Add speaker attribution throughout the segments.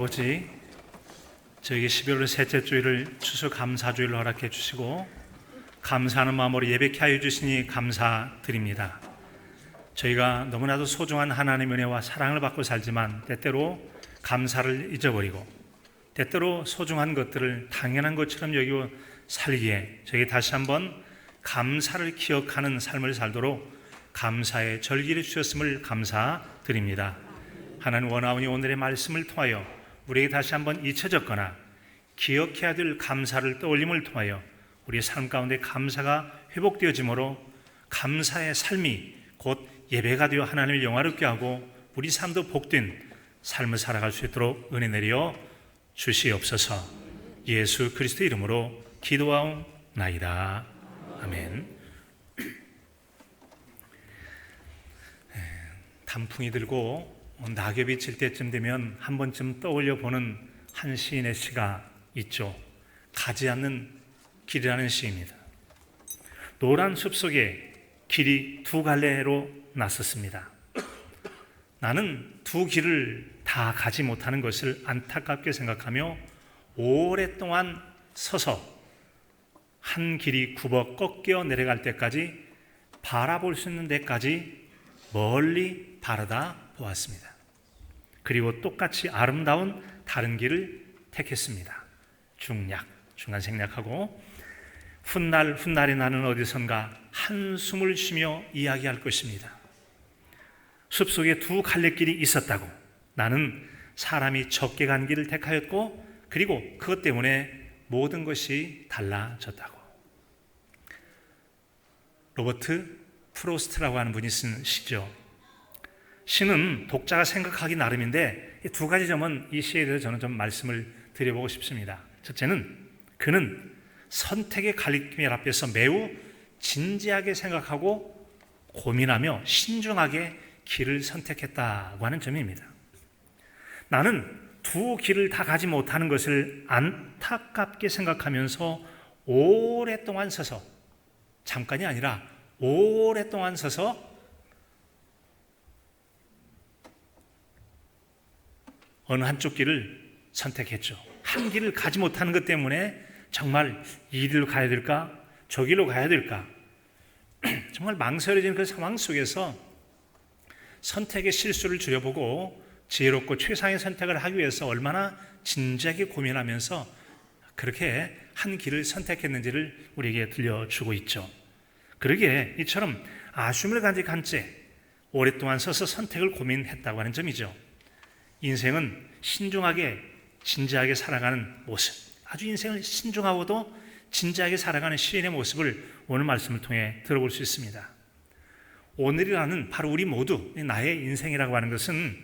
Speaker 1: 아버지, 저에게 12월 셋째 주일을 추수감사주일로 허락해 주시고 감사하는 마음으로 예배케 하여 주시니 감사드립니다. 저희가 너무나도 소중한 하나님의 은혜와 사랑을 받고 살지만 때때로 감사를 잊어버리고 때때로 소중한 것들을 당연한 것처럼 여기고 살기에 저에게 다시 한번 감사를 기억하는 삶을 살도록 감사의 절기를 주셨음을 감사드립니다. 하나님 원하오니 오늘의 말씀을 통하여 우리에게 다시 한번 잊혀졌거나 기억해야 될 감사를 떠올림을 통하여 우리의 삶 가운데 감사가 회복되어지므로 감사의 삶이 곧 예배가 되어 하나님을 영화롭게 하고 우리 삶도 복된 삶을 살아갈 수 있도록 은혜 내려 주시옵소서. 예수 그리스도 이름으로 기도하옵나이다. 아멘. 단풍이 들고 낙엽이 질 때쯤 되면 한 번쯤 떠올려 보는 한 시인의 시가 있죠. 가지 않는 길이라는 시입니다. 노란 숲 속에 길이 두 갈래로 났었습니다. 나는 두 길을 다 가지 못하는 것을 안타깝게 생각하며 오랫동안 서서 한 길이 굽어 꺾여 내려갈 때까지 바라볼 수 있는 데까지 멀리 바라다 보았습니다. 그리고 똑같이 아름다운 다른 길을 택했습니다. 중간 생략하고 훗날이 나는 어디선가 한숨을 쉬며 이야기할 것입니다. 숲속에 두 갈래길이 있었다고, 나는 사람이 적게 간 길을 택하였고 그리고 그것 때문에 모든 것이 달라졌다고. 로버트 프로스트라고 하는 분이 쓴 시죠. 시는 독자가 생각하기 나름인데 이 두 가지 점은 이 시에 대해서 저는 좀 말씀을 드려보고 싶습니다. 첫째는 그는 선택의 갈림길 앞에서 매우 진지하게 생각하고 고민하며 신중하게 길을 선택했다고 하는 점입니다. 나는 두 길을 다 가지 못하는 것을 안타깝게 생각하면서 오랫동안 서서, 잠깐이 아니라 오랫동안 서서 어느 한쪽 길을 선택했죠. 한 길을 가지 못하는 것 때문에 정말 이 길로 가야 될까? 저 길로 가야 될까? 정말 망설여진 그 상황 속에서 선택의 실수를 줄여보고 지혜롭고 최상의 선택을 하기 위해서 얼마나 진지하게 고민하면서 그렇게 한 길을 선택했는지를 우리에게 들려주고 있죠. 그러기에 이처럼 아쉬움을 간직한 채 오랫동안 서서 선택을 고민했다고 하는 점이죠. 인생은 신중하게 진지하게 살아가는 모습, 아주 인생을 신중하고도 진지하게 살아가는 시인의 모습을 오늘 말씀을 통해 들어볼 수 있습니다. 오늘이라는 바로 우리 모두 나의 인생이라고 하는 것은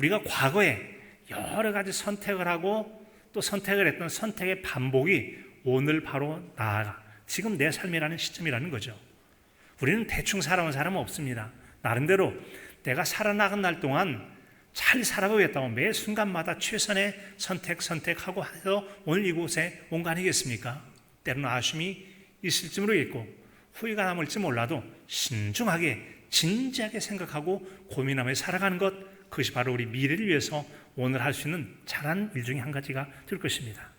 Speaker 1: 우리가 과거에 여러 가지 선택을 하고 또 선택을 했던 선택의 반복이 오늘 바로 나아가 지금 내 삶이라는 시점이라는 거죠. 우리는 대충 살아온 사람은 없습니다. 나름대로 내가 살아나간 날 동안 잘 살아보겠다고 매 순간마다 최선의 선택하고 해서 오늘 이곳에 온 거 아니겠습니까? 때로는 아쉬움이 있을지 모르겠고 후회가 남을지 몰라도 신중하게 진지하게 생각하고 고민하며 살아가는 것, 그것이 바로 우리 미래를 위해서 오늘 할 수 있는 잘한 일 중에 한 가지가 될 것입니다.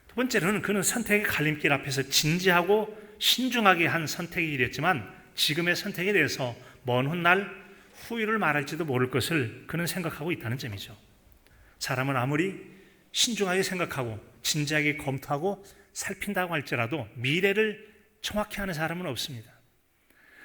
Speaker 1: 두 번째로는 그는 선택의 갈림길 앞에서 진지하고 신중하게 한 선택의 길이었지만 지금의 선택에 대해서 먼 훗날 후회를 말할지도 모를 것을 그는 생각하고 있다는 점이죠. 사람은 아무리 신중하게 생각하고 진지하게 검토하고 살핀다고 할지라도 미래를 정확히 아는 사람은 없습니다.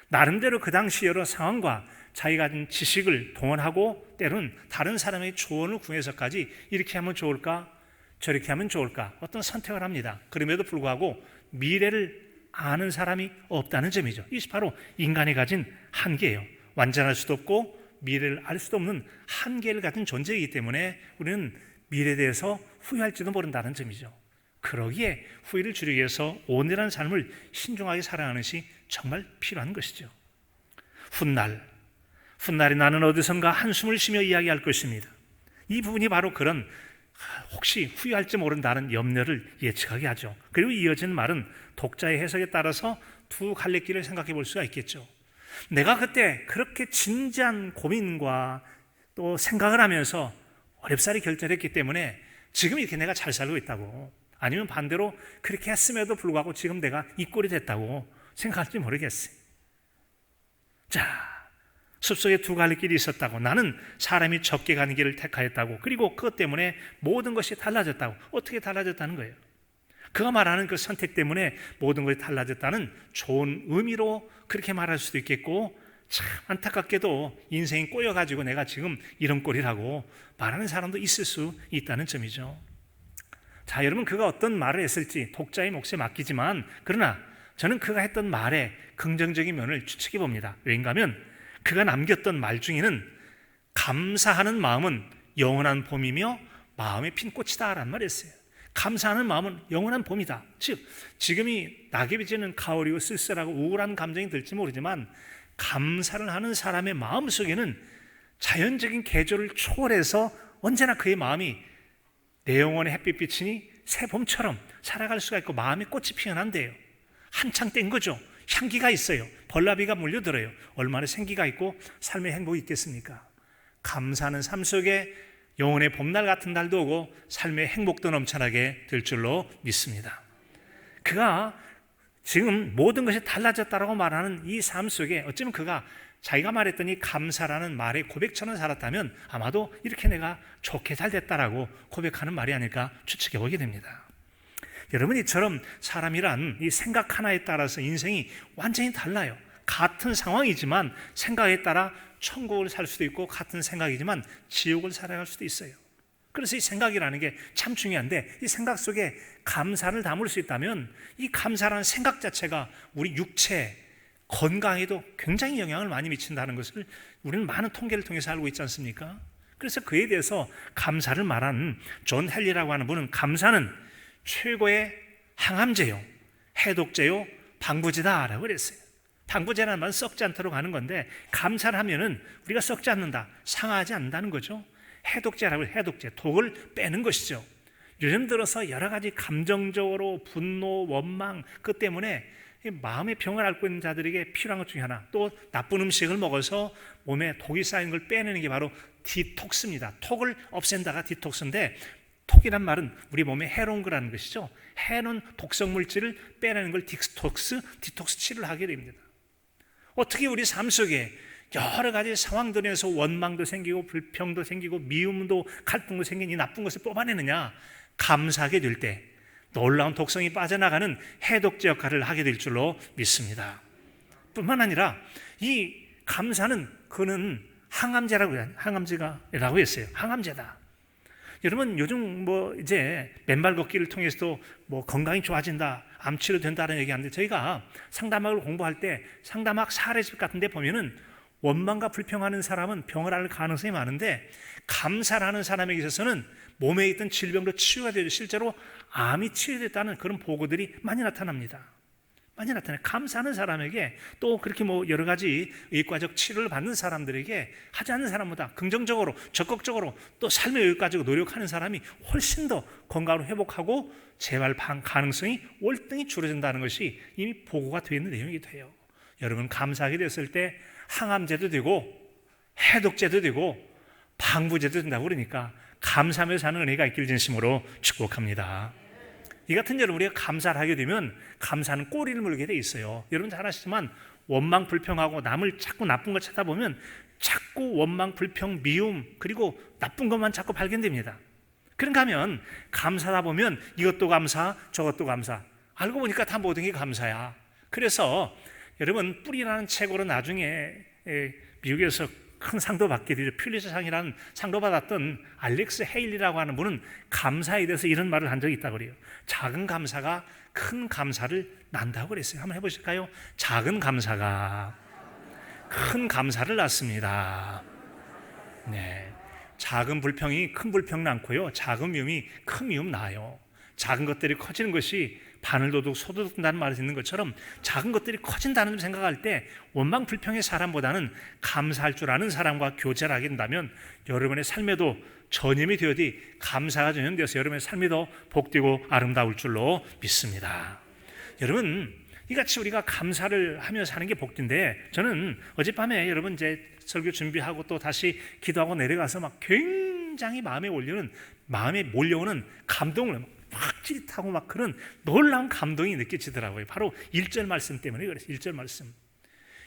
Speaker 1: 나름대로 그 당시 여러 상황과 자기가 가진 지식을 동원하고 때로는 다른 사람의 조언을 구해서까지 이렇게 하면 좋을까 저렇게 하면 좋을까 어떤 선택을 합니다. 그럼에도 불구하고 미래를 아는 사람이 없다는 점이죠. 이것이 바로 인간이 가진 한계예요. 완전할 수도 없고 미래를 알 수도 없는 한계를 가진 존재이기 때문에 우리는 미래에 대해서 후회할지도 모른다는 점이죠. 그러기에 후회를 줄이기 위해서 오늘의 삶을 신중하게 살아가는 것이 정말 필요한 것이죠. 훗날이 나는 어디선가 한숨을 쉬며 이야기할 것입니다. 이 부분이 바로 그런 혹시 후회할지 모른다는 염려를 예측하게 하죠. 그리고 이어진 말은 독자의 해석에 따라서 두 갈래길을 생각해 볼 수가 있겠죠. 내가 그때 그렇게 진지한 고민과 또 생각을 하면서 어렵사리 결정했기 때문에 지금 이렇게 내가 잘 살고 있다고, 아니면 반대로 그렇게 했음에도 불구하고 지금 내가 이 꼴이 됐다고 생각할지 모르겠어요. 자, 숲속에 두 갈래 길이 있었다고, 나는 사람이 적게 가는 길을 택하였다고, 그리고 그것 때문에 모든 것이 달라졌다고. 어떻게 달라졌다는 거예요? 그가 말하는 그 선택 때문에 모든 것이 달라졌다는 좋은 의미로 그렇게 말할 수도 있겠고, 참 안타깝게도 인생이 꼬여가지고 내가 지금 이런 꼴이라고 말하는 사람도 있을 수 있다는 점이죠. 자, 여러분, 그가 어떤 말을 했을지 독자의 몫에 맡기지만, 그러나 저는 그가 했던 말에 긍정적인 면을 추측해 봅니다. 왜인가 하면 그가 남겼던 말 중에는 감사하는 마음은 영원한 봄이며 마음의 핀 꽃이다 라는 말을 했어요. 감사하는 마음은 영원한 봄이다. 즉, 지금이 낙엽이 지는 가을이고 쓸쓸하고 우울한 감정이 들지 모르지만 감사를 하는 사람의 마음 속에는 자연적인 계절을 초월해서 언제나 그의 마음이 내 영혼의 햇빛 비치니 새 봄처럼 살아갈 수가 있고 마음의 꽃이 피어난대요. 한창 땐 거죠. 향기가 있어요. 벌나비가 몰려들어요. 얼마나 생기가 있고 삶의 행복이 있겠습니까? 감사하는 삶 속에 영혼의 봄날 같은 날도 오고 삶의 행복도 넘쳐나게 될 줄로 믿습니다. 그가 지금 모든 것이 달라졌다라고 말하는 이 삶 속에 어쩌면 그가 자기가 말했던 이 감사라는 말의 고백처럼 살았다면 아마도 이렇게 내가 좋게 잘 됐다라고 고백하는 말이 아닐까 추측해 보게 됩니다. 여러분, 이처럼 사람이란 이 생각 하나에 따라서 인생이 완전히 달라요. 같은 상황이지만 생각에 따라 천국을 살 수도 있고, 같은 생각이지만 지옥을 살아갈 수도 있어요. 그래서 이 생각이라는 게 참 중요한데, 이 생각 속에 감사를 담을 수 있다면 이 감사라는 생각 자체가 우리 육체 건강에도 굉장히 영향을 많이 미친다는 것을 우리는 많은 통계를 통해서 알고 있지 않습니까? 그래서 그에 대해서 감사를 말하는 존 헨리라고 하는 분은 감사는 최고의 항암제요, 해독제요, 방부제다라고 그랬어요. 방부제라는 말은 썩지 않도록 하는 건데, 감사를 하면은 우리가 썩지 않는다, 상하지 않는다는 거죠. 해독제라고 해요. 해독제, 독을 빼는 것이죠. 요즘 들어서 여러 가지 감정적으로 분노, 원망, 그 때문에 마음의 병을 앓고 있는 자들에게 필요한 것 중에 하나, 또 나쁜 음식을 먹어서 몸에 독이 쌓인 걸 빼내는 게 바로 디톡스입니다. 톡을 없앤다가 디톡스인데, 톡이란 말은 우리 몸에 해로운 거라는 것이죠. 해로운 독성 물질을 빼내는 걸 디톡스 치료를 하게 됩니다. 어떻게 우리 삶 속에 여러 가지 상황들에서 원망도 생기고 불평도 생기고 미움도 갈등도 생긴 이 나쁜 것을 뽑아내느냐? 감사하게 될 때 놀라운 독성이 빠져나가는 해독제 역할을 하게 될 줄로 믿습니다. 뿐만 아니라 이 감사는 그는 항암제라고 해요. 항암제라고 했어요. 항암제다. 여러분, 요즘 이제 맨발 걷기를 통해서도 건강이 좋아진다, 암 치료된다는 얘기하는데, 저희가 상담학을 공부할 때 상담학 사례집 같은 데 보면은 원망과 불평하는 사람은 병을 앓을 가능성이 많은데, 감사를 하는 사람에게 있어서는 몸에 있던 질병도 치유가 되죠. 실제로 암이 치유됐다는 그런 보고들이 많이 나타납니다. 많이 나타나요. 감사하는 사람에게, 또 그렇게 여러 가지 의과적 치료를 받는 사람들에게 하지 않는 사람보다 긍정적으로, 적극적으로 또 삶의 여유 가지고 노력하는 사람이 훨씬 더 건강을 회복하고 재발 가능성이 월등히 줄어든다는 것이 이미 보고가 되어 있는 내용이기도 해요. 여러분, 감사하게 됐을 때 항암제도 되고 해독제도 되고 방부제도 된다고 그러니까 감사하며 사는 은혜가 있길 진심으로 축복합니다. 이 같은 여러분, 우리가 감사를 하게 되면 감사는 꼬리를 물게 돼 있어요. 여러분 잘 아시지만 원망 불평하고 남을 자꾸 나쁜 걸 찾아보면 자꾸 원망 불평 미움 그리고 나쁜 것만 자꾸 발견됩니다. 그런가 하면 감사하다 보면 이것도 감사 저것도 감사, 알고 보니까 다 모든 게 감사야. 그래서 여러분, 뿌리라는 책으로 나중에 미국에서 큰 상도 받게 되죠. 퓰리처상이라는 상도 받았던 알렉스 헤일리라고 하는 분은 감사에 대해서 이런 말을 한 적이 있다고 그래요. 작은 감사가 큰 감사를 낳는다고 그랬어요. 한번 해보실까요? 작은 감사가 큰 감사를 낳습니다. 네, 작은 불평이 큰 불평 낳고요, 작은 미움이 큰 미움 낳아요. 작은 것들이 커지는 것이 바늘도둑 소도둑 난다는 말이 있는 것처럼 작은 것들이 커진다는 점 생각할 때 원망 불평의 사람보다는 감사할 줄 아는 사람과 교제를 하게 된다면 여러분의 삶에도 전염이 되어도 감사가 전염되어서 여러분의 삶이 더 복되고 아름다울 줄로 믿습니다. 여러분, 이같이 우리가 감사를 하며 사는 게 복인데, 저는 어젯밤에 여러분 이제 설교 준비하고 또 다시 기도하고 내려가서 막 굉장히 마음에 몰려오는 감동을 막 찌릿하고 막 그런 놀라운 감동이 느껴지더라고요. 바로 1절 말씀 때문에 그래서 1절 말씀.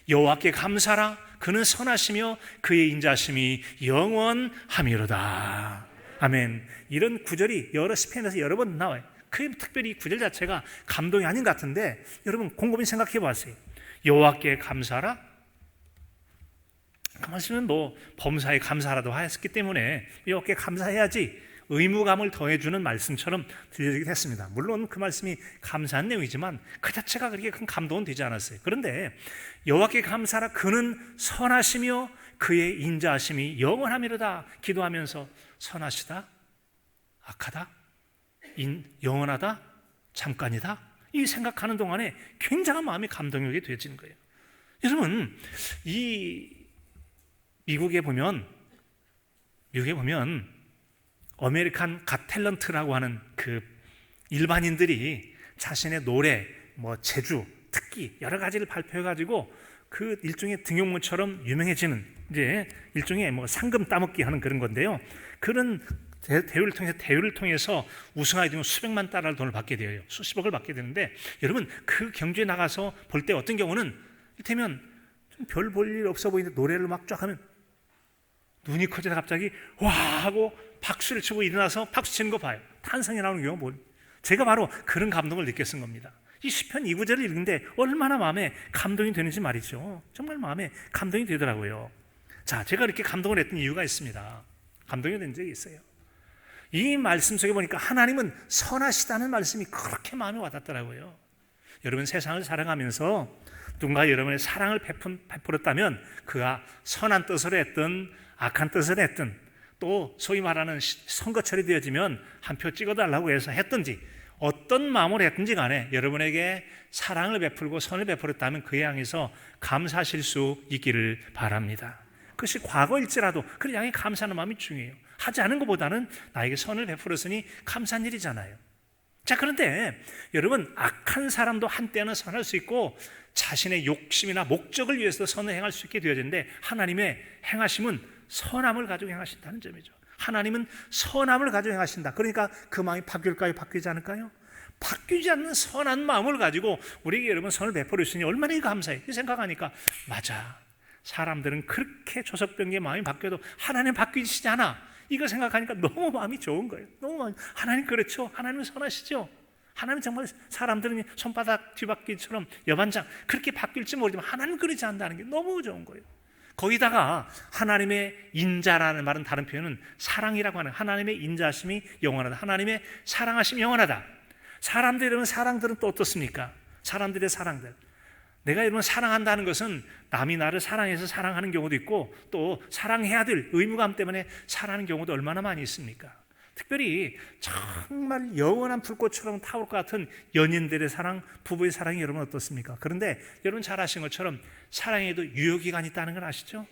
Speaker 1: 여호와께 감사라, 그는 선하시며 그의 인자심이 영원함이로다. 아멘. 이런 구절이 여러 시편에서 여러 번 나와요. 특별히 이 구절 자체가 감동이 아닌 것 같은데, 여러분 곰곰이 생각해 보세요. 여호와께 감사라. 그 말씀은 뭐 범사에 감사라도 하였기 때문에 여호와께 감사해야지 의무감을 더해주는 말씀처럼 들려지게 했습니다. 물론 그 말씀이 감사한 내용이지만 그 자체가 그렇게 큰 감동은 되지 않았어요. 그런데 여호와께 감사라, 그는 선하시며 그의 인자하심이 영원함이로다 기도하면서, 선하시다, 악하다, 영원하다, 잠깐이다, 이 생각하는 동안에 굉장한 마음의 감동이 오게 되어지는 거예요. 여러분, 이 미국에 보면 아메리칸 갓 탤런트라고 하는 그 일반인들이 자신의 노래, 재주, 특기 여러 가지를 발표해가지고 그 일종의 등용문처럼 유명해지는, 이제 일종의 상금 따먹기 하는 그런 건데요. 그런 대회를 통해서 우승하게 되면 수백만 달러 돈을 받게 되어요. 수십억을 받게 되는데, 여러분 그 경주에 나가서 볼 때 어떤 경우는 이를테면 별 볼 일 없어 보이는데 노래를 막 쫙 하면 눈이 커지다 갑자기 와 하고 박수를 치고 일어나서 박수 치는 거 봐요. 탄성이 나오는 경우가 제가 바로 그런 감동을 느꼈은 겁니다. 이 시편 2구절을 읽는데 얼마나 마음에 감동이 되는지 말이죠. 정말 마음에 감동이 되더라고요. 자, 제가 이렇게 감동을 했던 이유가 있습니다. 감동이 된 적이 있어요. 이 말씀 속에 보니까 하나님은 선하시다는 말씀이 그렇게 마음에 와닿더라고요. 여러분, 세상을 살아가면서 누군가 여러분의 사랑을 베풀었다면 그가 선한 뜻으로 했든 악한 뜻으로 했든, 또 소위 말하는 선거철이 되어지면 한 표 찍어달라고 해서 했든지 어떤 마음으로 했든지 간에 여러분에게 사랑을 베풀고 선을 베풀었다면 그에 향해서 감사하실 수 있기를 바랍니다. 그것이 과거일지라도 그를 향해 감사하는 마음이 중요해요. 하지 않은 것보다는 나에게 선을 베풀었으니 감사한 일이잖아요. 자, 그런데 여러분, 악한 사람도 한때는 선할 수 있고 자신의 욕심이나 목적을 위해서 선을 행할 수 있게 되어지는데, 하나님의 행하심은 선함을 가지고 행하신다는 점이죠. 하나님은 선함을 가지고 행하신다. 그러니까 그 마음이 바뀔까요? 바뀌지 않을까요? 바뀌지 않는 선한 마음을 가지고 우리에게 여러분 선을 베풀어 주시니 얼마나 감사해. 이 생각하니까 맞아. 사람들은 그렇게 조석병의 마음이 바뀌어도 하나님 바뀌시지 않아. 이거 생각하니까 너무 마음이 좋은 거예요. 하나님 그렇죠. 하나님은 선하시죠. 하나님 정말 사람들은 손바닥 뒤바퀴처럼 여반장 그렇게 바뀔지 모르지만 하나님 그러지 않는다는 게 너무 좋은 거예요. 거기다가 하나님의 인자라는 말은 다른 표현은 사랑이라고 하는, 하나님의 인자하심이 영원하다, 하나님의 사랑하심이 영원하다. 사람들은 또 어떻습니까? 사람들의 사랑들, 내가 여러분 사랑한다는 것은 남이 나를 사랑해서 사랑하는 경우도 있고, 또 사랑해야 될 의무감 때문에 사랑하는 경우도 얼마나 많이 있습니까? 특별히 정말 영원한 불꽃처럼 타올 것 같은 연인들의 사랑, 부부의 사랑이 여러분 어떻습니까? 그런데 여러분 잘 아시는 것처럼 사랑에도 유효기간이 있다는 걸 아시죠?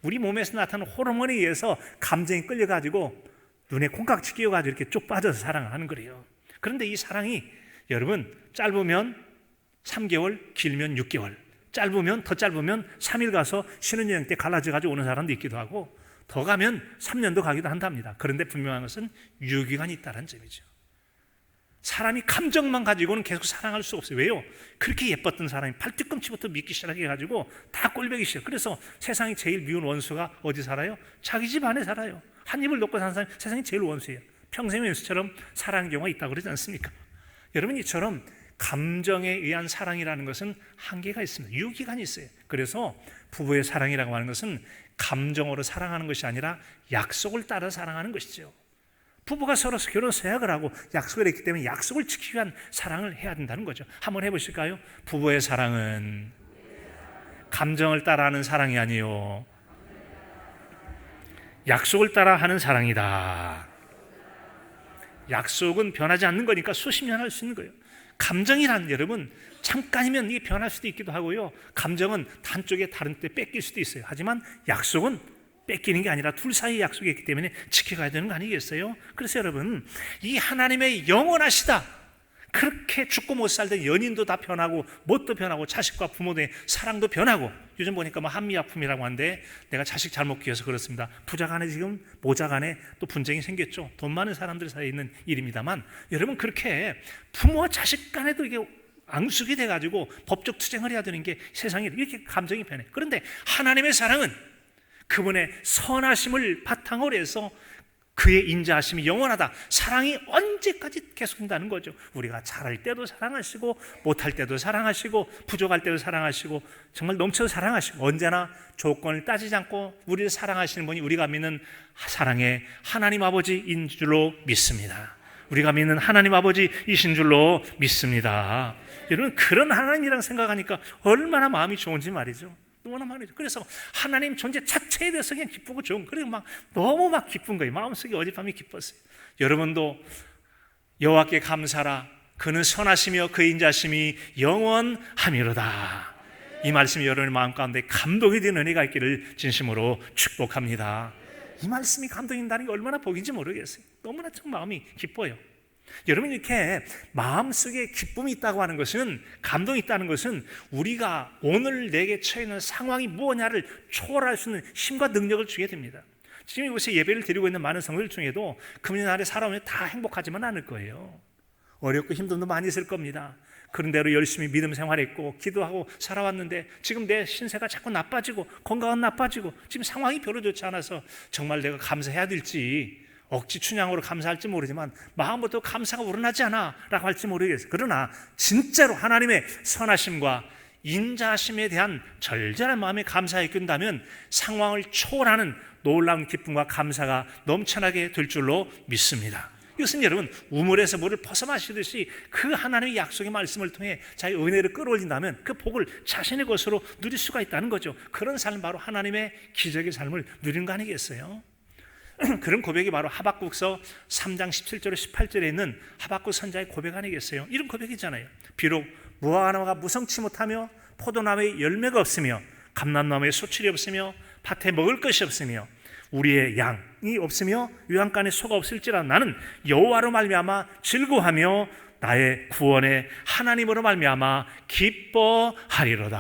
Speaker 1: 우리 몸에서 나타나는 호르몬에 의해서 감정이 끌려가지고 눈에 콩깍지 끼워가지고 이렇게 쭉 빠져서 사랑을 하는 거래요. 그런데 이 사랑이 여러분 짧으면 3개월, 길면 6개월, 더 짧으면 3일 가서 신혼여행 때 갈라져가지고 오는 사람도 있기도 하고, 더 가면 3년도 가기도 한답니다. 그런데 분명한 것은 유효기간이 있다는 점이죠. 사람이 감정만 가지고는 계속 사랑할 수 없어요. 왜요? 그렇게 예뻤던 사람이 팔뒤꿈치부터 믿기 시작해가지고 다 꼴보기 싫어요. 그래서 세상이 제일 미운 원수가 어디 살아요? 자기 집 안에 살아요. 한 입을 놓고 사는 사람이 세상이 제일 원수예요. 평생의 원수처럼 사랑하는 경우가 있다고 그러지 않습니까? 여러분, 이처럼 감정에 의한 사랑이라는 것은 한계가 있습니다. 유효기간이 있어요. 그래서 부부의 사랑이라고 하는 것은 감정으로 사랑하는 것이 아니라 약속을 따라 사랑하는 것이죠. 부부가 서로 결혼 서약을 하고 약속을 했기 때문에 약속을 지키기 위한 사랑을 해야 된다는 거죠. 한번 해보실까요? 부부의 사랑은 감정을 따라하는 사랑이 아니요, 약속을 따라하는 사랑이다. 약속은 변하지 않는 거니까 수십 년 할 수 있는 거예요. 감정이란 여러분 잠깐이면 이게 변할 수도 있기도 하고요, 감정은 한쪽에 다른 때 뺏길 수도 있어요. 하지만 약속은 뺏기는 게 아니라 둘 사이의 약속이 있기 때문에 지켜가야 되는 거 아니겠어요? 그래서 여러분, 이 하나님의 영원하시다, 그렇게 죽고 못 살던 연인도 다 변하고 뭣도 변하고 자식과 부모의 사랑도 변하고 요즘 보니까 뭐 한미약품이라고 하는데 내가 자식 잘못 키워서 그렇습니다. 부자 간에 지금 모자 간에 또 분쟁이 생겼죠. 돈 많은 사람들 사이에 있는 일입니다만 여러분 그렇게 부모와 자식 간에도 이게 앙숙이 돼가지고 법적 투쟁을 해야 되는 게 세상에 이렇게 감정이 변해. 그런데 하나님의 사랑은 그분의 선하심을 바탕으로 해서 그의 인자하심이 영원하다. 사랑이 언제까지 계속된다는 거죠. 우리가 잘할 때도 사랑하시고 못할 때도 사랑하시고 부족할 때도 사랑하시고 정말 넘쳐서 사랑하시고 언제나 조건을 따지지 않고 우리를 사랑하시는 분이 우리가 믿는 사랑의 하나님 아버지인 줄로 믿습니다. 우리가 믿는 하나님 아버지이신 줄로 믿습니다. 여러분 그런 하나님이랑 생각하니까 얼마나 마음이 좋은지 말이죠. 너무나 많이. 그래서 하나님 존재 자체에 대해서 그냥 기쁘고 좋은, 그리고 막 너무 막 기쁜 거예요. 마음속에 어젯밤에 기뻤어요. 여러분도 여호와께 감사라. 그는 선하시며 그의 인자심이 영원하미로다. 이 말씀이 여러분의 마음 가운데 감동이 되는 은혜가 있기를 진심으로 축복합니다. 이 말씀이 감동이 된다는 게 얼마나 복인지 모르겠어요. 너무나 참 마음이 기뻐요. 여러분 이렇게 마음속에 기쁨이 있다고 하는 것은, 감동이 있다는 것은 우리가 오늘 내게 처해 있는 상황이 무엇냐를 초월할 수 있는 힘과 능력을 주게 됩니다. 지금 이곳에 예배를 드리고 있는 많은 성도들 중에도 금요일날에 살아오면 다 행복하지만 않을 거예요. 어렵고 힘든 도 많이 있을 겁니다. 그런 대로 열심히 믿음 생활했고 기도하고 살아왔는데 지금 내 신세가 자꾸 나빠지고 건강은 나빠지고 지금 상황이 별로 좋지 않아서 정말 내가 감사해야 될지 억지 춘향으로 감사할지 모르지만 마음부터 감사가 우러나지 않아 라고 할지 모르겠어요. 그러나 진짜로 하나님의 선하심과 인자하심에 대한 절절한 마음에 감사해 끈다면 상황을 초월하는 놀라운 기쁨과 감사가 넘쳐나게 될 줄로 믿습니다. 이것은 여러분 우물에서 물을 퍼서 마시듯이 그 하나님의 약속의 말씀을 통해 자기 은혜를 끌어올린다면 그 복을 자신의 것으로 누릴 수가 있다는 거죠. 그런 삶, 바로 하나님의 기적의 삶을 누리는 거 아니겠어요? 그런 고백이 바로 하박국서 3장 17절에 18절에 있는 하박국 선자의 고백 아니겠어요? 이런 고백이잖아요. 비록 무화과나무가 무성치 못하며 포도나무에 열매가 없으며 감람나무에 소출이 없으며 밭에 먹을 것이 없으며 우리의 양이 없으며 요양간에 소가 없을지라도 나는 여호와로 말미암아 즐거워하며 나의 구원의 하나님으로 말미암아 기뻐하리로다.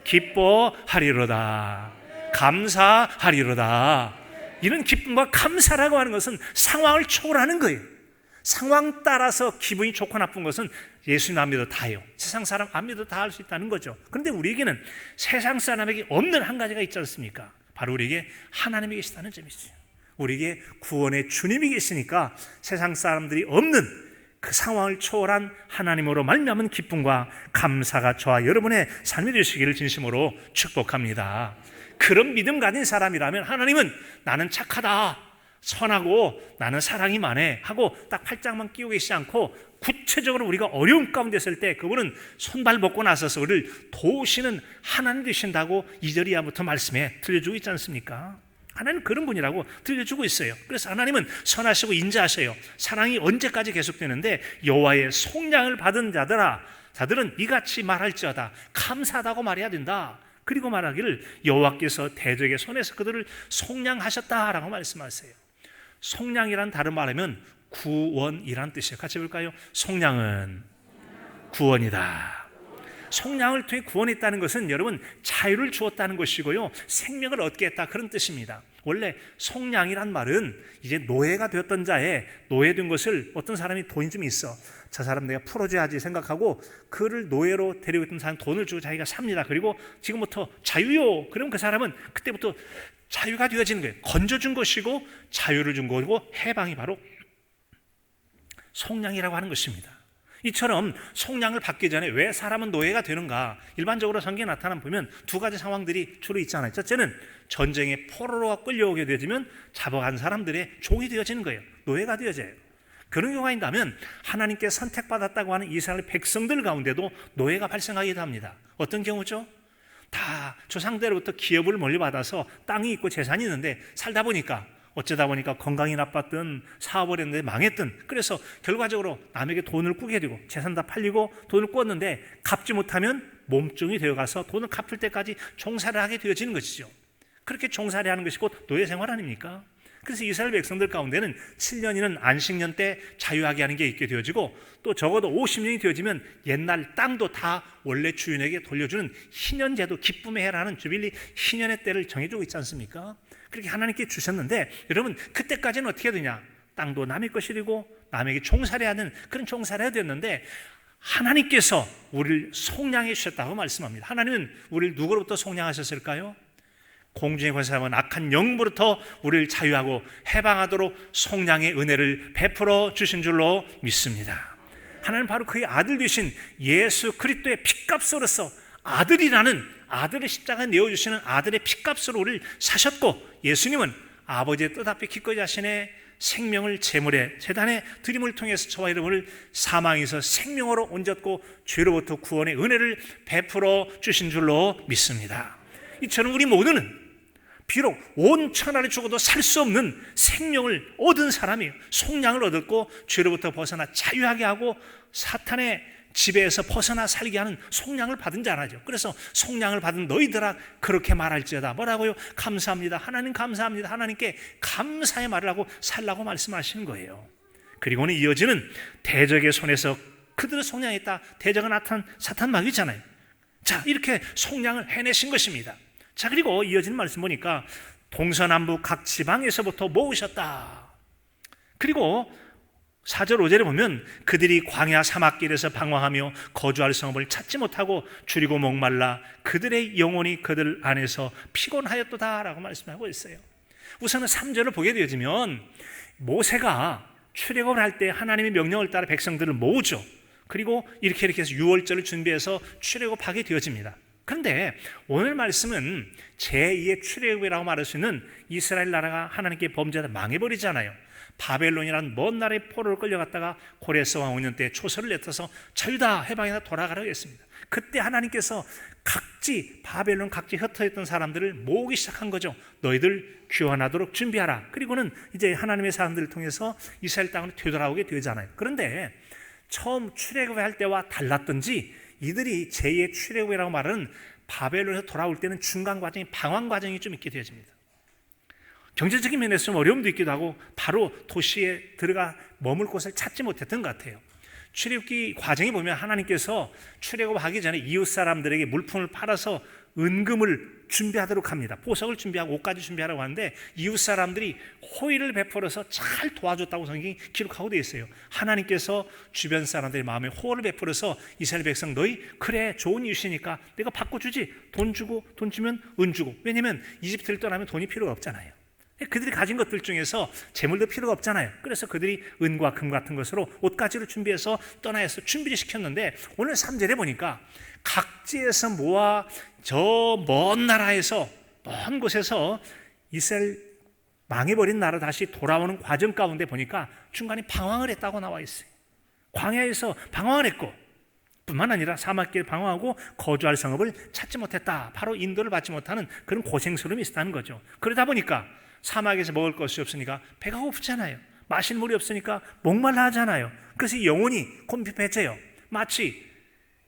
Speaker 1: 기뻐하리로다. 감사하리로다. 이런 기쁨과 감사라고 하는 것은 상황을 초월하는 거예요. 상황 따라서 기분이 좋고 나쁜 것은 예수님 안 믿어도 다요. 세상 사람 안 믿어도 다 할 수 있다는 거죠. 그런데 우리에게는 세상 사람에게 없는 한 가지가 있지 않습니까? 바로 우리에게 하나님이 계시다는 점이죠. 우리에게 구원의 주님이 계시니까 세상 사람들이 없는 그 상황을 초월한 하나님으로 말미암은 기쁨과 감사가 저와 여러분의 삶이 되시기를 진심으로 축복합니다. 그런 믿음 가진 사람이라면 하나님은 나는 착하다, 선하고 나는 사랑이 많아 하고 딱 팔짱만 끼고 계시지 않고 구체적으로 우리가 어려움 가운데 있을 때 그분은 손발 벗고 나서서 우리를 도우시는 하나님 되신다고 2절 이하부터 말씀에 들려주고 있지 않습니까? 하나님은 그런 분이라고 들려주고 있어요. 그래서 하나님은 선하시고 인자하셔요. 사랑이 언제까지 계속되는데 여호와의 속량을 받은 자들은 이같이 말할지어다. 감사하다고 말해야 된다. 그리고 말하기를 여호와께서 대적의 손에서 그들을 속량하셨다라고 말씀하세요. 속량이란 다른 말하면 구원이란 뜻이에요. 같이 볼까요? 속량은 구원이다. 속량을 통해 구원했다는 것은 여러분 자유를 주었다는 것이고요, 생명을 얻게 했다, 그런 뜻입니다. 원래 속량이란 말은 이제 노예가 되었던 자의, 노예된 것을 어떤 사람이 돈이 좀 있어, 저 사람 내가 풀어줘야지 생각하고 그를 노예로 데리고 있던 사람 돈을 주고 자기가 삽니다. 그리고 지금부터 자유요, 그럼 그 사람은 그때부터 자유가 되어지는 거예요. 건져준 것이고 자유를 준 거고 해방이 바로 속량이라고 하는 것입니다. 이처럼 속량을 받기 전에 왜 사람은 노예가 되는가? 일반적으로 성경에 나타나면 보면 두 가지 상황들이 주로 있잖아요. 첫째는 전쟁의 포로로 끌려오게 되어지면 잡아간 사람들의 종이 되어지는 거예요. 노예가 되어져요. 그런 경우가 있다면 하나님께 선택받았다고 하는 이스라엘 백성들 가운데도 노예가 발생하기도 합니다. 어떤 경우죠? 다 조상들로부터 기업을 물려받아서 땅이 있고 재산이 있는데 살다 보니까 어쩌다 보니까 건강이 나빴든 사업을 했는데 망했든, 그래서 결과적으로 남에게 돈을 꾸게 되고 재산 다 팔리고 돈을 꿨는데 갚지 못하면 몸종이 되어가서 돈을 갚을 때까지 종살이를 하게 되어지는 것이죠. 그렇게 종살이하는 것이 곧 노예 생활 아닙니까? 그래서 이스라엘 백성들 가운데는 7년이는 안식년 때 자유하게 하는 게 있게 되어지고, 또 적어도 50년이 되어지면 옛날 땅도 다 원래 주인에게 돌려주는 희년제도, 기쁨의 해라는 주빌리 희년의 때를 정해주고 있지 않습니까? 그렇게 하나님께 주셨는데, 여러분 그때까지는 어떻게 되냐? 땅도 남의 것이고 남에게 종살해야 하는 그런 종살해야 됐는데, 하나님께서 우리를 속량해 주셨다고 말씀합니다. 하나님은 우리를 누구로부터 속량하셨을까요? 공중에 권세하는 악한 영으로부터 우리를 자유하고 해방하도록 속량의 은혜를 베풀어 주신 줄로 믿습니다. 하나님은 바로 그의 아들 되신 예수 그리스도의 핏값으로서, 아들의 십자가에 내어주시는 아들의 핏값으로 우리를 사셨고, 예수님은 아버지의 뜻 앞에 기꺼이 자신의 생명을 제물에 제단에 드림을 통해서 저와 여러분을 사망에서 생명으로 옮겼고 죄로부터 구원의 은혜를 베풀어 주신 줄로 믿습니다. 이처럼 우리 모두는 비록 온 천하를 죽어도 살 수 없는 생명을 얻은 사람이에요. 속량을 얻었고 죄로부터 벗어나 자유하게 하고 사탄의 지배에서 벗어나 살게 하는 속량을 받은 자라죠. 그래서 속량을 받은 너희들아 그렇게 말할지어다. 뭐라고요? 감사합니다. 하나님 감사합니다. 하나님께 감사의 말을 하고 살라고 말씀하시는 거예요. 그리고는 이어지는 대적의 손에서 그들을 속량했다. 대적은 사탄 마귀잖아요. 자, 이렇게 속량을 해내신 것입니다. 자, 그리고 이어지는 말씀 보니까 동서남북 각 지방에서부터 모으셨다. 그리고 4절 5절에 보면 그들이 광야 사막길에서 방황하며 거주할 성읍을 찾지 못하고 줄이고 목말라 그들의 영혼이 그들 안에서 피곤하였도다 라고 말씀하고 있어요. 우선은 3절을 보게 되어지면 모세가 출애굽을 할 때 하나님의 명령을 따라 백성들을 모으죠. 그리고 이렇게 해서 6월절을 준비해서 출애굽하게 되어집니다. 그런데 오늘 말씀은 제2의 출애굽이라고 말할 수 있는 이스라엘 나라가 하나님께 범죄하다 망해버리잖아요. 바벨론이라는 먼 나라의 포로로 끌려갔다가 고레스 왕 5년 때 초서를 내터서 자유다 해방이나 돌아가라고 했습니다. 그때 하나님께서 바벨론 각지 흩어졌던 사람들을 모으기 시작한 거죠. 너희들 귀환하도록 준비하라. 그리고는 이제 하나님의 사람들을 통해서 이스라엘 땅으로 되돌아오게 되잖아요. 그런데 처음 출애굽할 때와 달랐던지 이들이 제2의 출애굽이라고 말하는 바벨론에서 돌아올 때는 중간 과정이 방황 과정이 좀 있게 되어집니다. 경제적인 면에서 좀 어려움도 있기도 하고 바로 도시에 들어가 머물 곳을 찾지 못했던 것 같아요. 출애굽기 과정에 보면 하나님께서 출애굽하기 전에 이웃 사람들에게 물품을 팔아서 은금을 준비하도록 합니다. 보석을 준비하고 옷까지 준비하라고 하는데 이웃 사람들이 호의를 베풀어서 잘 도와줬다고 성경이 기록하고 되어 있어요. 하나님께서 주변 사람들의 마음에 호의를 베풀어서 이스라엘 백성 너희 그래 좋은 이웃이니까 내가 바꿔주지. 돈 주면 은 주고. 왜냐하면 이집트를 떠나면 돈이 필요가 없잖아요. 그들이 가진 것들 중에서 재물도 필요가 없잖아요. 그래서 그들이 은과 금 같은 것으로 옷가지를 준비해서 떠나서 준비를 시켰는데 오늘 3절에 보니까 각지에서 모아 저 먼 나라에서 먼 곳에서 이스라엘 망해버린 나라 다시 돌아오는 과정 가운데 보니까 중간에 방황을 했다고 나와 있어요. 광야에서 방황을 했고 뿐만 아니라 사막길에 방황하고 거주할 성읍을 찾지 못했다. 바로 인도를 받지 못하는 그런 고생스러움이 있었다는 거죠. 그러다 보니까 사막에서 먹을 것이 없으니까 배가 고프잖아요. 마실 물이 없으니까 목말라 하잖아요. 그래서 영혼이 곰핍해져요. 마치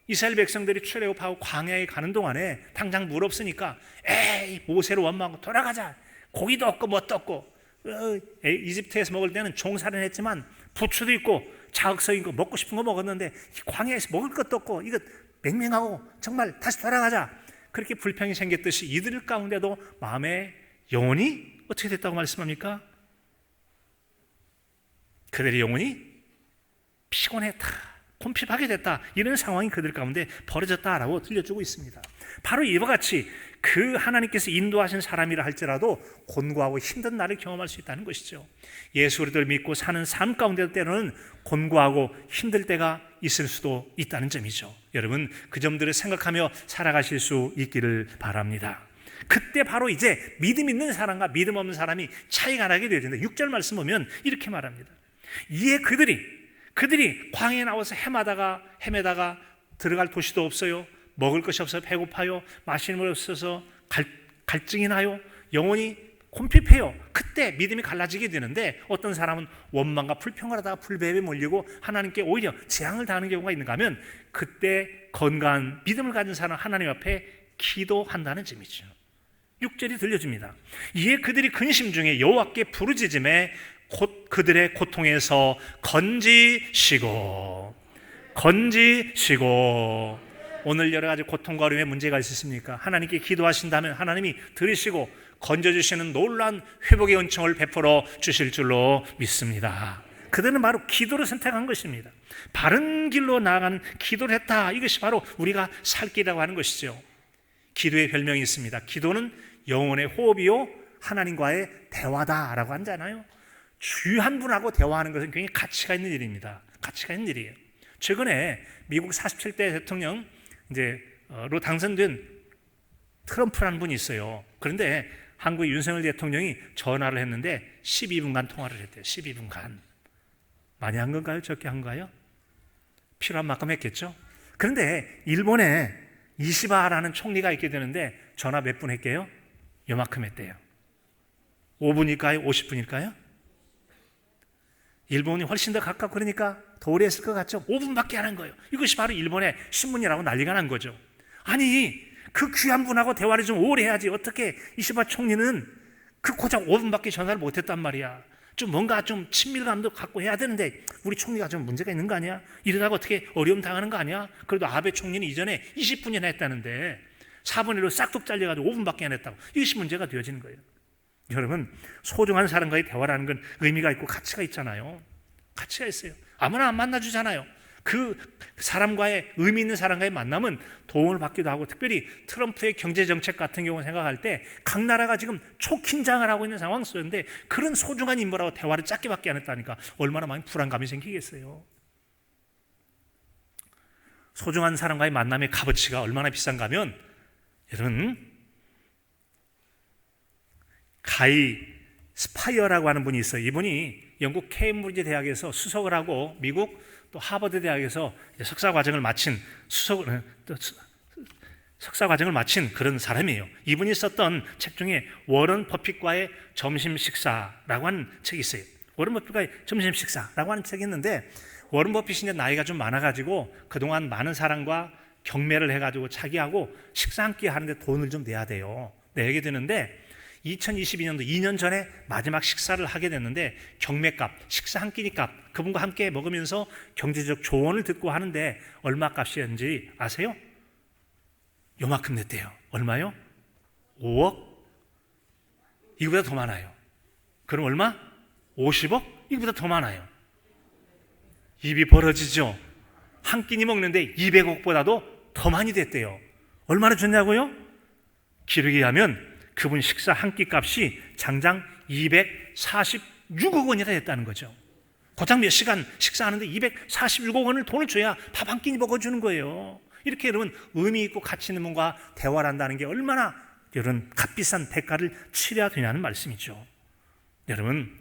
Speaker 1: 이스라엘 백성들이 출애굽하고 광야에 가는 동안에 당장 물 없으니까 에이 모세로 원망하고 돌아가자. 고기도 없고 뭣도 없고 이집트에서 먹을 때는 종살이는 했지만 부추도 있고 자극성이 있고 먹고 싶은 거 먹었는데 광야에서 먹을 것도 없고 이거 맹맹하고 정말 다시 돌아가자. 그렇게 불평이 생겼듯이 이들 가운데도 마음의 영혼이 어떻게 됐다고 말씀합니까? 그들의 영혼이 피곤했다, 곰핍하게 됐다, 이런 상황이 그들 가운데 벌어졌다라고 들려주고 있습니다. 바로 이와 같이 그 하나님께서 인도하신 사람이라 할지라도 곤고하고 힘든 날을 경험할 수 있다는 것이죠. 예수 그리스도를 믿고 사는 삶 가운데 때로는 곤고하고 힘들 때가 있을 수도 있다는 점이죠. 여러분 그 점들을 생각하며 살아가실 수 있기를 바랍니다. 그때 바로 이제 믿음 있는 사람과 믿음 없는 사람이 차이가 나게 되는데 6절 말씀 보면 이렇게 말합니다. 이에 그들이 광야에 나와서 헤매다가 들어갈 도시도 없어요. 먹을 것이 없어서 배고파요. 마시는 물 없어서 갈증이 나요. 영혼이 곰핍해요. 그때 믿음이 갈라지게 되는데 어떤 사람은 원망과 불평을 하다가 불배에 몰리고 하나님께 오히려 재앙을 당하는 경우가 있는가 하면 그때 건강한 믿음을 가진 사람은 하나님 앞에 기도한다는 점이죠. 6절이 들려줍니다. 이에 그들이 근심 중에 여호와께 부르짖음에 곧 그들의 고통에서 건지시고. 오늘 여러 가지 고통과 어려움에 문제가 있으십니까? 하나님께 기도하신다면 하나님이 들으시고 건져주시는 놀라운 회복의 은총을 베풀어 주실 줄로 믿습니다. 그들은 바로 기도를 선택한 것입니다. 바른 길로 나아가는 기도를 했다. 이것이 바로 우리가 살 길이라고 하는 것이죠. 기도의 별명이 있습니다. 기도는 영혼의 호흡이요 하나님과의 대화다라고 하잖아요. 주요 한 분하고 대화하는 것은 굉장히 가치가 있는 일입니다. 가치가 있는 일이에요. 최근에 미국 47대 대통령로 당선된 트럼프라는 분이 있어요. 그런데 한국 윤석열 대통령이 전화를 했는데 12분간 통화를 했대요. 12분간. 많이 한 건가요? 적게 한 건가요? 필요한 만큼 했겠죠? 그런데 일본에 이시바라는 총리가 있게 되는데 전화 몇 분 했게요? 요만큼 했대요. 5분일까요? 50분일까요? 일본이 훨씬 더 가깝고 그러니까 더 오래 했을 것 같죠? 5분밖에 안 한 거예요. 이것이 바로 일본의 신문이라고 난리가 난 거죠. 아니 그 귀한 분하고 대화를 좀 오래 해야지 어떻게 이시바 총리는 그 고작 5분밖에 전화를 못했단 말이야. 좀 뭔가 좀 친밀감도 갖고 해야 되는데 우리 총리가 좀 문제가 있는 거 아니야? 이러다가 어떻게 어려움 당하는 거 아니야? 그래도 아베 총리는 이전에 20분이나 했다는데 4분의 1로 싹둑 잘려가지고 5분밖에 안 했다고. 이것이 문제가 되어지는 거예요. 여러분 소중한 사람과의 대화라는 건 의미가 있고 가치가 있잖아요. 가치가 있어요. 아무나 안 만나주잖아요. 그 사람과의 의미 있는 사람과의 만남은 도움을 받기도 하고 특별히 트럼프의 경제정책 같은 경우 생각할 때 각 나라가 지금 초긴장을 하고 있는 상황 속인데 그런 소중한 인물하고 대화를 짧게밖에 안 했다니까 얼마나 많이 불안감이 생기겠어요. 소중한 사람과의 만남의 값어치가 얼마나 비싼가 하면 여러분 가이 스파이어라고 하는 분이 있어요. 이분이 영국 케임브리지 대학에서 수석을 하고 미국 또 하버드 대학에서 석사 과정을 마친 그런 사람이에요. 이분이 썼던 책 중에 워런 버핏과의 점심 식사라고 하는 책이 있어요. 워런 버핏과의 점심 식사라고 하는 책이 있는데 워런 버핏이 이제 나이가 좀 많아가지고 그동안 많은 사람과 경매를 해가지고 자기하고 식사 한 끼 하는데 돈을 좀 내야 돼요. 내게 되는데 2022년도 2년 전에 마지막 식사를 하게 됐는데 경매값, 식사 한 끼니 값 그분과 함께 먹으면서 경제적 조언을 듣고 하는데 얼마 값이었는지 아세요? 요만큼 냈대요. 얼마요? 5억? 이거보다 더 많아요. 그럼 얼마? 50억? 이거보다 더 많아요. 입이 벌어지죠. 한 끼니 먹는데 200억보다도 더 많이 됐대요. 얼마나 줬냐고요? 기록에 하면 그분 식사 한 끼 값이 장장 246억 원이나 됐다는 거죠. 고작 몇 시간 식사하는데 246억 원을 돈을 줘야 밥 한 끼니 먹어주는 거예요. 이렇게 여러분 의미 있고 가치 있는 분과 대화를 한다는 게 얼마나 여러분 값비싼 대가를 치러야 되냐는 말씀이죠. 여러분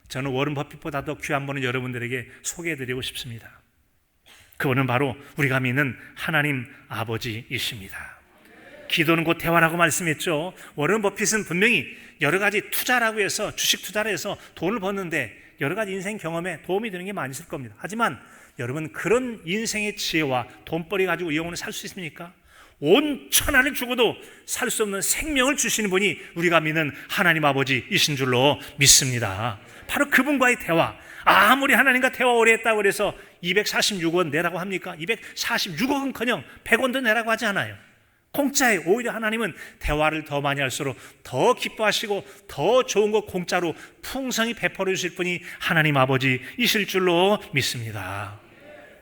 Speaker 1: 저는 워런 버핏보다 더 귀한 분을 여러분들에게 소개해드리고 싶습니다. 그분은 바로 우리가 믿는 하나님 아버지이십니다. 기도는 곧 대화라고 말씀했죠. 워런 버핏은 분명히 여러 가지 투자라고 해서 주식 투자를 해서 돈을 버는데 여러 가지 인생 경험에 도움이 되는 게 많이 있을 겁니다. 하지만 여러분 그런 인생의 지혜와 돈벌이 가지고 영혼을 살 수 있습니까? 온 천하를 주고도 살 수 없는 생명을 주시는 분이 우리가 믿는 하나님 아버지이신 줄로 믿습니다. 바로 그분과의 대화. 아무리 하나님과 대화 오래 했다고 해서 246원 내라고 합니까? 246억은커녕 100원도 내라고 하지 않아요. 공짜에 오히려 하나님은 대화를 더 많이 할수록 더 기뻐하시고 더 좋은 것 공짜로 풍성히 베풀어 주실 분이 하나님 아버지이실 줄로 믿습니다.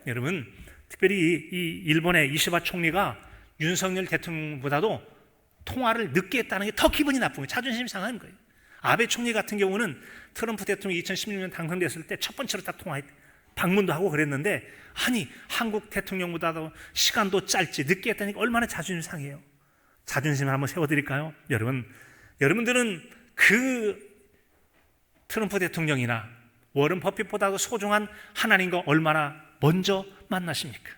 Speaker 1: 여러분 특별히 이 일본의 이시바 총리가 윤석열 대통령보다도 통화를 늦게 했다는 게 더 기분이 나쁜 거예요. 자존심이 상하는 거예요. 아베 총리 같은 경우는 트럼프 대통령이 2016년 당선됐을 때 첫 번째로 딱 방문도 하고 그랬는데 아니 한국 대통령보다도 시간도 짧지 늦게 했다니까 얼마나 자존심 상해요. 자존심을 한번 세워드릴까요? 여러분들은 그 트럼프 대통령이나 워런 버핏보다도 소중한 하나님과 얼마나 먼저 만나십니까?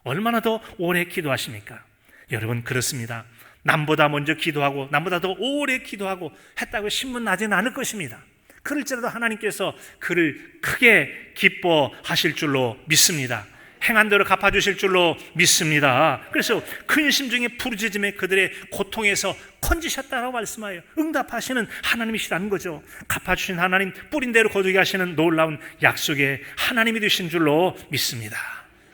Speaker 1: 얼마나 더 오래 기도하십니까? 여러분 그렇습니다. 남보다 먼저 기도하고 남보다 더 오래 기도하고 했다고 신문나지는 않을 것입니다. 그럴지라도 하나님께서 그를 크게 기뻐하실 줄로 믿습니다. 행한 대로 갚아주실 줄로 믿습니다. 그래서 근심 중에 부르짖음에 그들의 고통에서 건지셨다라고 말씀하여 응답하시는 하나님이시라는 거죠. 갚아주신 하나님, 뿌린 대로 거두게 하시는 놀라운 약속의 하나님이 되신 줄로 믿습니다.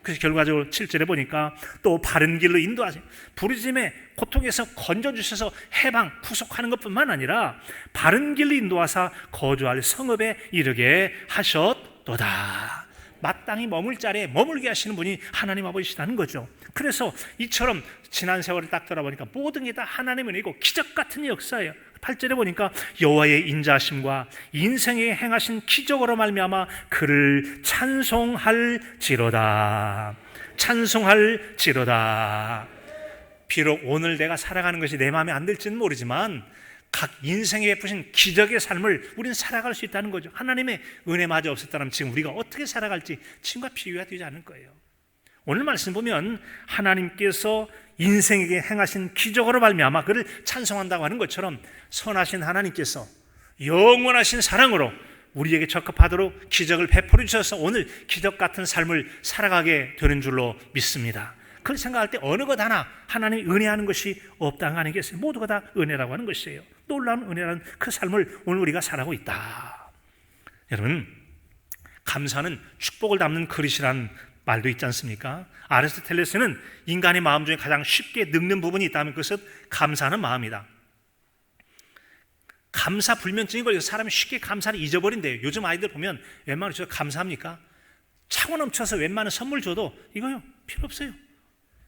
Speaker 1: 그래서 결과적으로 7절에 보니까 또 바른 길로 인도하세요. 부르짖음의 고통에서 건져주셔서 해방, 구속하는 것뿐만 아니라 바른 길로 인도하사 거주할 성읍에 이르게 하셨도다. 마땅히 머물 자리에 머물게 하시는 분이 하나님 아버지시라는 거죠. 그래서 이처럼 지난 세월을 딱 돌아보니까 모든 게 다 하나님의 은혜이고 기적 같은 역사예요. 8절에 보니까 여호와의 인자하심과 인생에 행하신 기적으로 말미암아 그를 찬송할지로다. 찬송할지로다. 비록 오늘 내가 살아가는 것이 내 마음에 안 들지는 모르지만 각 인생에 베푸신 기적의 삶을 우리는 살아갈 수 있다는 거죠. 하나님의 은혜마저 없었다면 지금 우리가 어떻게 살아갈지 지금과 비교가 되지 않을 거예요. 오늘 말씀 보면 하나님께서 인생에게 행하신 기적으로 말미암아 그를 찬송한다고 하는 것처럼 선하신 하나님께서 영원하신 사랑으로 우리에게 적합하도록 기적을 베풀어 주셔서 오늘 기적 같은 삶을 살아가게 되는 줄로 믿습니다. 그걸 생각할 때 어느 것 하나 하나님이 은혜하는 것이 없다는 거 아니겠어요? 모두가 다 은혜라고 하는 것이에요. 놀라운 은혜라는 그 삶을 오늘 우리가 살아가고 있다. 여러분, 감사는 축복을 담는 그릇이라는 말도 있지 않습니까? 아리스토텔레스는 인간의 마음 중에 가장 쉽게 늙는 부분이 있다면 그것은 감사하는 마음이다. 감사 불면증이 걸려서 사람이 쉽게 감사를 잊어버린대요. 요즘 아이들 보면 웬만하면 저 감사합니까? 차고 넘쳐서 웬만한 선물 줘도 이거요 필요 없어요.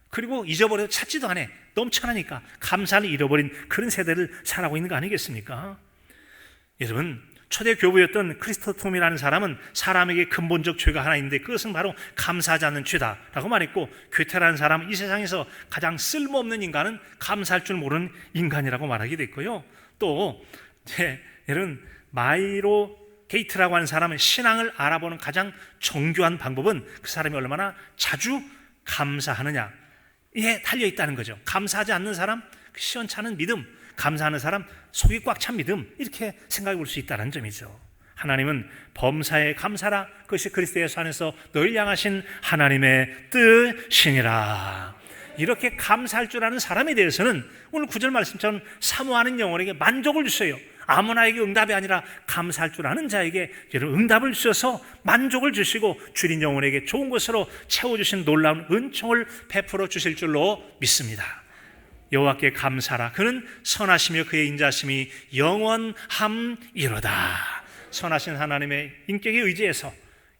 Speaker 1: 그리고 잊어버려도 찾지도 않아. 넘쳐나니까 감사를 잃어버린 그런 세대를 살아가고 있는 거 아니겠습니까? 여러분, 초대 교부였던 크리스토톰이라는 사람은 사람에게 근본적 죄가 하나 있는데 그것은 바로 감사하지 않는 죄다라고 말했고, 괴테라는 사람은 이 세상에서 가장 쓸모없는 인간은 감사할 줄 모르는 인간이라고 말하게 됐고요. 또 여러분, 마이로 게이트라고 하는 사람은 신앙을 알아보는 가장 정교한 방법은 그 사람이 얼마나 자주 감사하느냐 이에 달려 있다는 거죠. 감사하지 않는 사람 시원찮은 믿음, 감사하는 사람 속이 꽉 찬 믿음, 이렇게 생각해 볼 수 있다는 점이죠. 하나님은 범사에 감사라, 그것이 그리스도 예수 안에서 너희를 향하신 하나님의 뜻이니라. 이렇게 감사할 줄 아는 사람에 대해서는 오늘 9절 말씀처럼 사모하는 영혼에게 만족을 주세요. 아무나에게 응답이 아니라 감사할 줄 아는 자에게 응답을 주셔서 만족을 주시고 주린 영혼에게 좋은 것으로 채워주신 놀라운 은총을 베풀어 주실 줄로 믿습니다. 여호와께 감사라, 그는 선하시며 그의 인자심이 영원함이로다. 선하신 하나님의 인격에 의지해서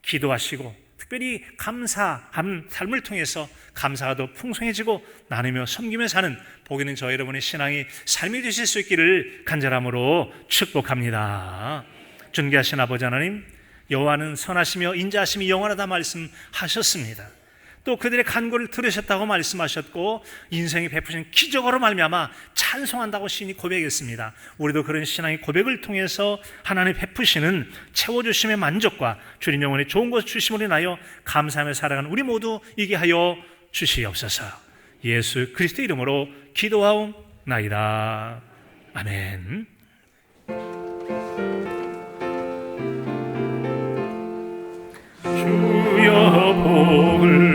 Speaker 1: 기도하시고 특별히 감사한 삶을 통해서 감사가 더 풍성해지고 나누며 섬기며 사는 복 있는 저 여러분의 신앙이 삶이 되실 수 있기를 간절함으로 축복합니다. 존귀하신 아버지 하나님, 여호와는 선하시며 인자하심이 영원하다 말씀하셨습니다. 또 그들의 간구를 들으셨다고 말씀하셨고 인생이 베푸신 기적으로 말미암아 찬송한다고 신이 고백했습니다. 우리도 그런 신앙의 고백을 통해서 하나님 베푸시는 채워주심의 만족과 주님 영혼의 좋은 것을 주심으로 인하여 감사하며 살아가는 우리 모두 이게 하여 주시옵소서. 예수 그리스도 이름으로 기도하옵나이다. 아멘. 주여 복을